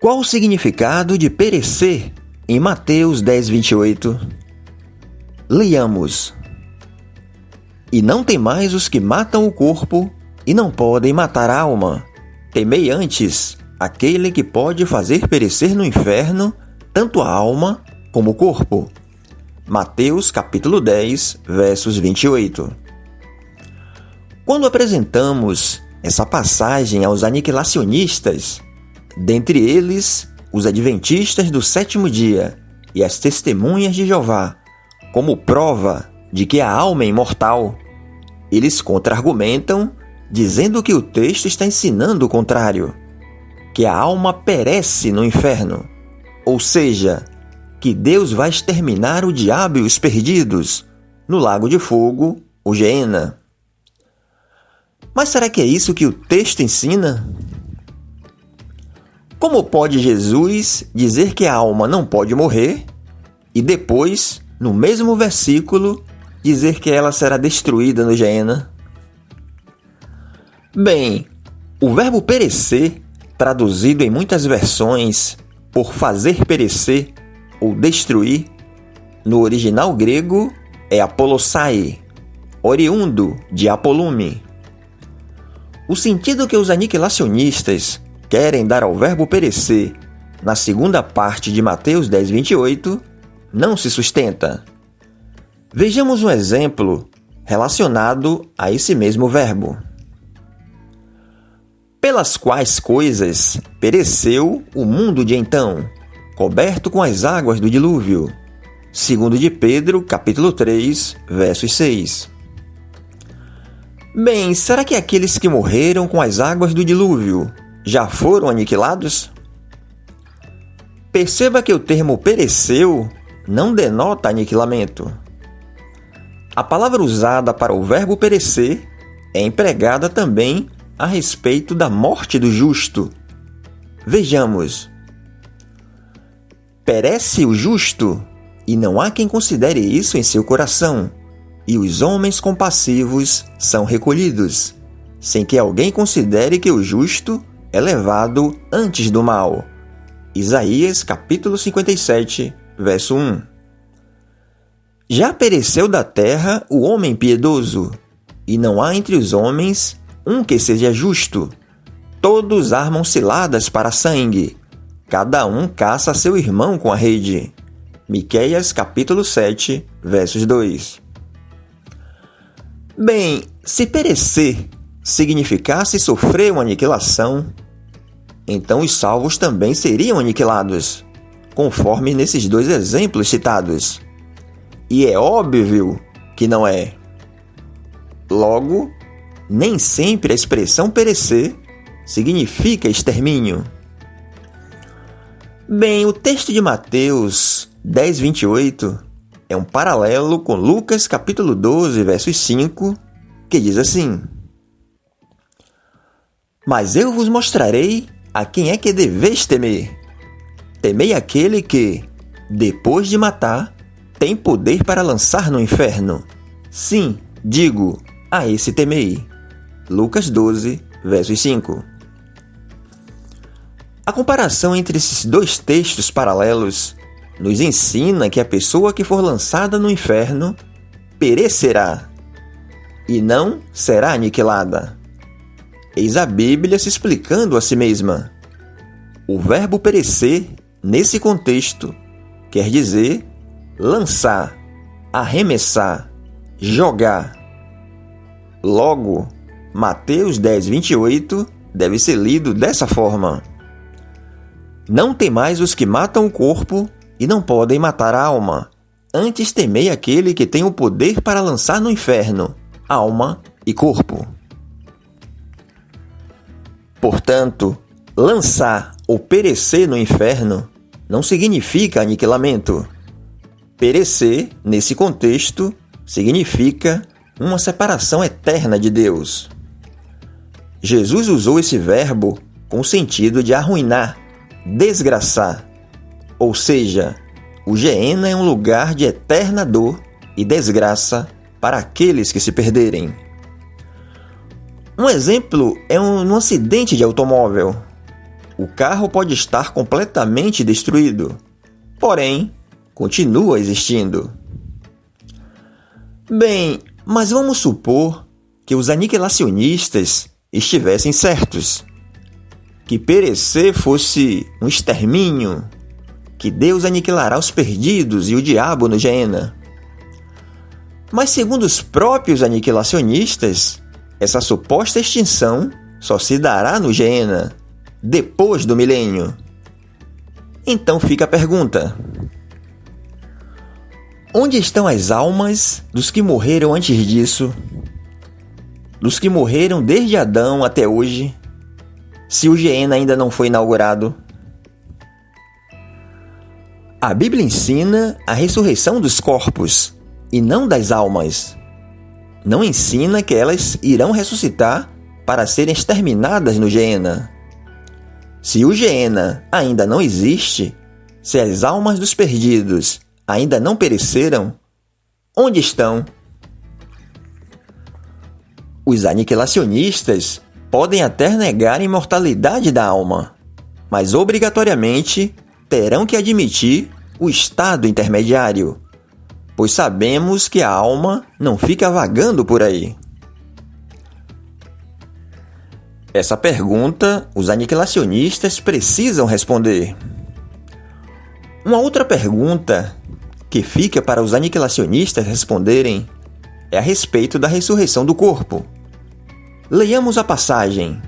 Qual o significado de perecer em Mateus 10:28? Leiamos. E não temais os que matam o corpo e não podem matar a alma. Temei antes aquele que pode fazer perecer no inferno tanto a alma como o corpo. Mateus capítulo 10, versos 28. Quando apresentamos essa passagem aos aniquilacionistas, dentre eles os adventistas do sétimo dia e as testemunhas de Jeová, como prova de que a alma é imortal, eles contra-argumentam dizendo que o texto está ensinando o contrário, que a alma perece no inferno, ou seja, que Deus vai exterminar o diabo e os perdidos no lago de fogo, o Geena. Mas será que é isso que o texto ensina? Como pode Jesus dizer que a alma não pode morrer e depois, no mesmo versículo, dizer que ela será destruída no Geena? Bem, o verbo perecer, traduzido em muitas versões por fazer perecer ou destruir, no original grego é apolossai, oriundo de apolume. O sentido que os aniquilacionistas querem dar ao verbo perecer na segunda parte de Mateus 10:28 não se sustenta. Vejamos um exemplo relacionado a esse mesmo verbo. Pelas quais coisas pereceu o mundo de então, coberto com as águas do dilúvio. 2 de Pedro, capítulo 3, versos 6. Bem, será que aqueles que morreram com as águas do dilúvio já foram aniquilados? Perceba que o termo pereceu não denota aniquilamento. A palavra usada para o verbo perecer é empregada também a respeito da morte do justo. Vejamos. Perece o justo, e não há quem considere isso em seu coração, e os homens compassivos são recolhidos, sem que alguém considere que o justo é levado antes do mal. Isaías capítulo 57, verso 1. Já pereceu da terra o homem piedoso, e não há entre os homens um que seja justo. Todos armam ciladas para sangue, cada um caça seu irmão com a rede. Miqueias capítulo 7, versos 2. Bem, se perecer significasse sofrer uma aniquilação, então os salvos também seriam aniquilados, conforme nesses dois exemplos citados. E é óbvio que não é. Logo, nem sempre a expressão perecer significa extermínio. Bem, o texto de Mateus 10:28 é um paralelo com Lucas capítulo 12, versos 5, que diz assim: Mas eu vos mostrarei a quem é que deveis temer. Temei aquele que, depois de matar, tem poder para lançar no inferno. Sim, digo, a esse temei. Lucas 12, versos 5. A comparação entre esses dois textos paralelos nos ensina que a pessoa que for lançada no inferno perecerá e não será aniquilada. Eis a Bíblia se explicando a si mesma. O verbo perecer, nesse contexto, quer dizer lançar, arremessar, jogar. Logo, Mateus 10:28 deve ser lido dessa forma: Não temais os que matam o corpo e não podem matar a alma. Antes temei aquele que tem o poder para lançar no inferno alma e corpo. Portanto, lançar ou perecer no inferno não significa aniquilamento. Perecer, nesse contexto, significa uma separação eterna de Deus. Jesus usou esse verbo com o sentido de arruinar, desgraçar. Ou seja, o Geena é um lugar de eterna dor e desgraça para aqueles que se perderem. Um exemplo é um acidente de automóvel. o carro pode estar completamente destruído, porém, continua existindo. Bem, mas vamos supor que os aniquilacionistas estivessem certos, que perecer fosse um extermínio, que Deus aniquilará os perdidos e o diabo no Geena. Mas segundo os próprios aniquilacionistas, essa suposta extinção só se dará no Geena, depois do milênio. Então fica a pergunta: onde estão as almas dos que morreram antes disso? Dos que morreram desde Adão até hoje, se o Geena ainda não foi inaugurado? A Bíblia ensina a ressurreição dos corpos e não das almas. Não ensina que elas irão ressuscitar para serem exterminadas no Geena. Se o Geena ainda não existe, se as almas dos perdidos ainda não pereceram, onde estão? Os aniquilacionistas podem até negar a imortalidade da alma, mas obrigatoriamente terão que admitir o estado intermediário, pois sabemos que a alma não fica vagando por aí. Essa pergunta os aniquilacionistas precisam responder. Uma outra pergunta que fica para os aniquilacionistas responderem é a respeito da ressurreição do corpo. Leiamos a passagem.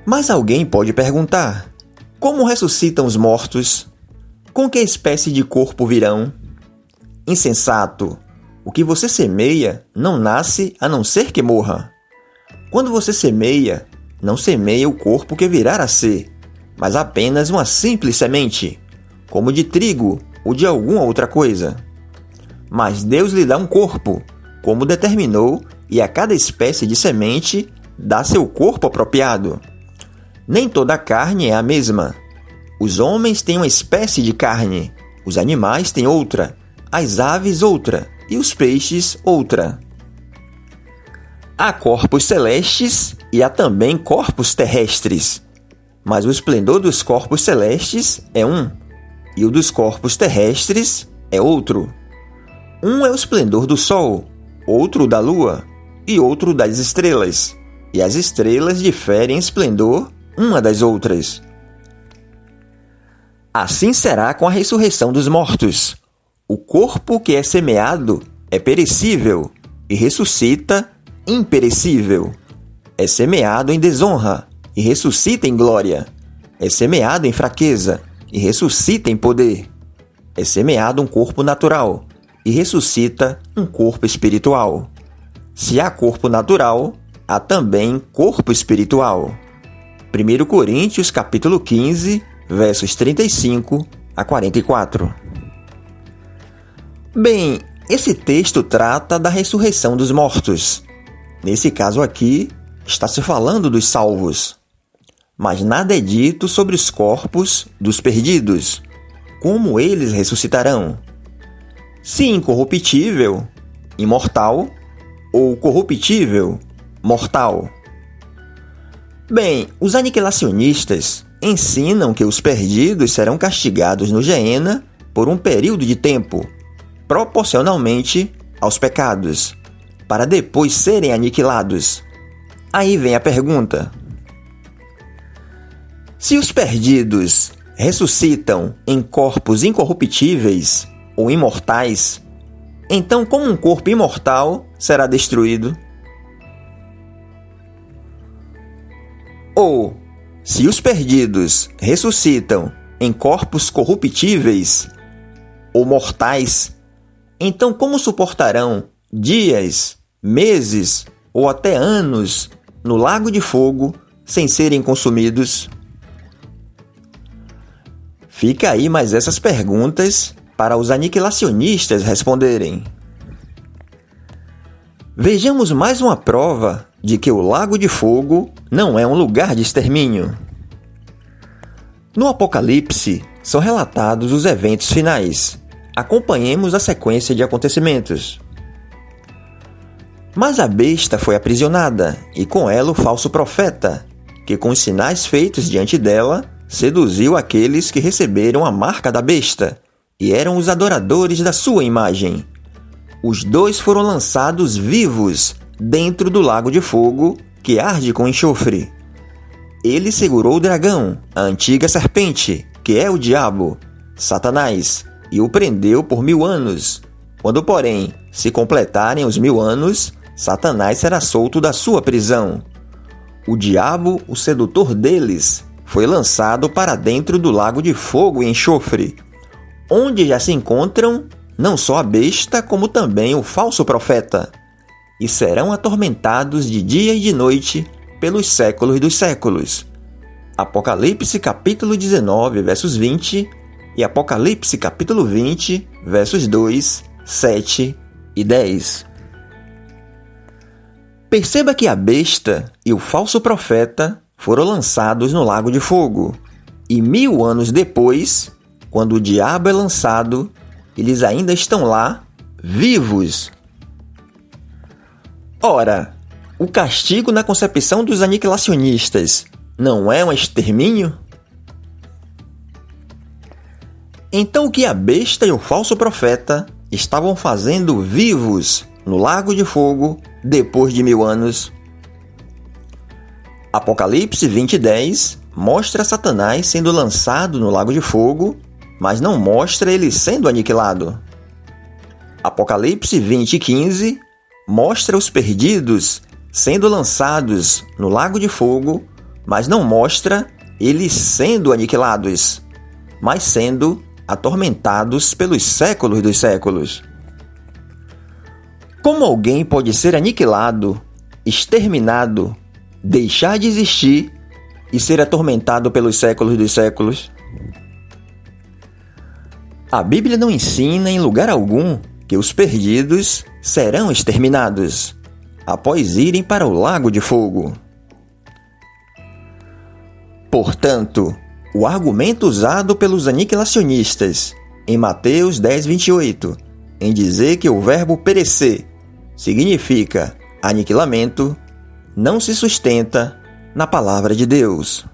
Mas alguém pode perguntar: como ressuscitam os mortos? Com que espécie de corpo virão? Insensato! O que você semeia não nasce a não ser que morra. Quando você semeia, não semeia o corpo que virá a ser, mas apenas uma simples semente, como de trigo ou de alguma outra coisa. Mas Deus lhe dá um corpo, como determinou, e a cada espécie de semente dá seu corpo apropriado. Nem toda a carne é a mesma. Os homens têm uma espécie de carne, os animais têm outra, as aves outra e os peixes outra. Há corpos celestes e há também corpos terrestres, mas o esplendor dos corpos celestes é um, e o dos corpos terrestres é outro. Um é o esplendor do sol, outro da lua, e outro das estrelas, e as estrelas diferem em esplendor uma das outras. Assim será com a ressurreição dos mortos. O corpo que é semeado é perecível e ressuscita imperecível. É semeado em desonra e ressuscita em glória. É semeado em fraqueza e ressuscita em poder. É semeado um corpo natural e ressuscita um corpo espiritual. Se há corpo natural, há também corpo espiritual. 1 Coríntios capítulo 15, versos 35 a 44. Bem, esse texto trata da ressurreição dos mortos. Nesse caso aqui, está se falando dos salvos. Mas nada é dito sobre os corpos dos perdidos. Como eles ressuscitarão? Se incorruptível, imortal, ou corruptível, mortal. Bem, os aniquilacionistas ensinam que os perdidos serão castigados no Geena por um período de tempo, proporcionalmente aos pecados, para depois serem aniquilados. Aí vem a pergunta: se os perdidos ressuscitam em corpos incorruptíveis ou imortais, então como um corpo imortal será destruído? Ou, se os perdidos ressuscitam em corpos corruptíveis ou mortais, então como suportarão dias, meses ou até anos no lago de fogo sem serem consumidos? Fica aí mais essas perguntas para os aniquilacionistas responderem. Vejamos mais uma prova de que o lago de fogo não é um lugar de extermínio. No Apocalipse são relatados os eventos finais. Acompanhemos a sequência de acontecimentos. Mas a besta foi aprisionada, e com ela o falso profeta, que com os sinais feitos diante dela, seduziu aqueles que receberam a marca da besta e eram os adoradores da sua imagem. Os dois foram lançados vivos dentro do lago de fogo que arde com enxofre. Ele segurou o dragão, a antiga serpente, que é o diabo, Satanás, e o prendeu por 1000 anos. Quando, porém, se completarem os 1000 anos, Satanás será solto da sua prisão. O diabo, o sedutor deles, foi lançado para dentro do lago de fogo e enxofre, onde já se encontram não só a besta, como também o falso profeta, e serão atormentados de dia e de noite pelos séculos dos séculos. Apocalipse capítulo 19, versos 20 e Apocalipse capítulo 20, versos 2, 7 e 10. Perceba que a besta e o falso profeta foram lançados no lago de fogo, e 1000 anos depois, quando o diabo é lançado, eles ainda estão lá, vivos. Ora, o castigo na concepção dos aniquilacionistas não é um extermínio? Então o que a besta e o falso profeta estavam fazendo vivos no lago de fogo depois de 1000 anos? Apocalipse 20:10 mostra Satanás sendo lançado no lago de fogo, mas não mostra ele sendo aniquilado. Apocalipse 20:15 mostra os perdidos sendo lançados no lago de fogo, mas não mostra eles sendo aniquilados, mas sendo atormentados pelos séculos dos séculos. Como alguém pode ser aniquilado, exterminado, deixar de existir e ser atormentado pelos séculos dos séculos? A Bíblia não ensina em lugar algum que os perdidos serão exterminados após irem para o lago de fogo. Portanto, o argumento usado pelos aniquilacionistas em Mateus 10:28, em dizer que o verbo perecer significa aniquilamento, não se sustenta na palavra de Deus.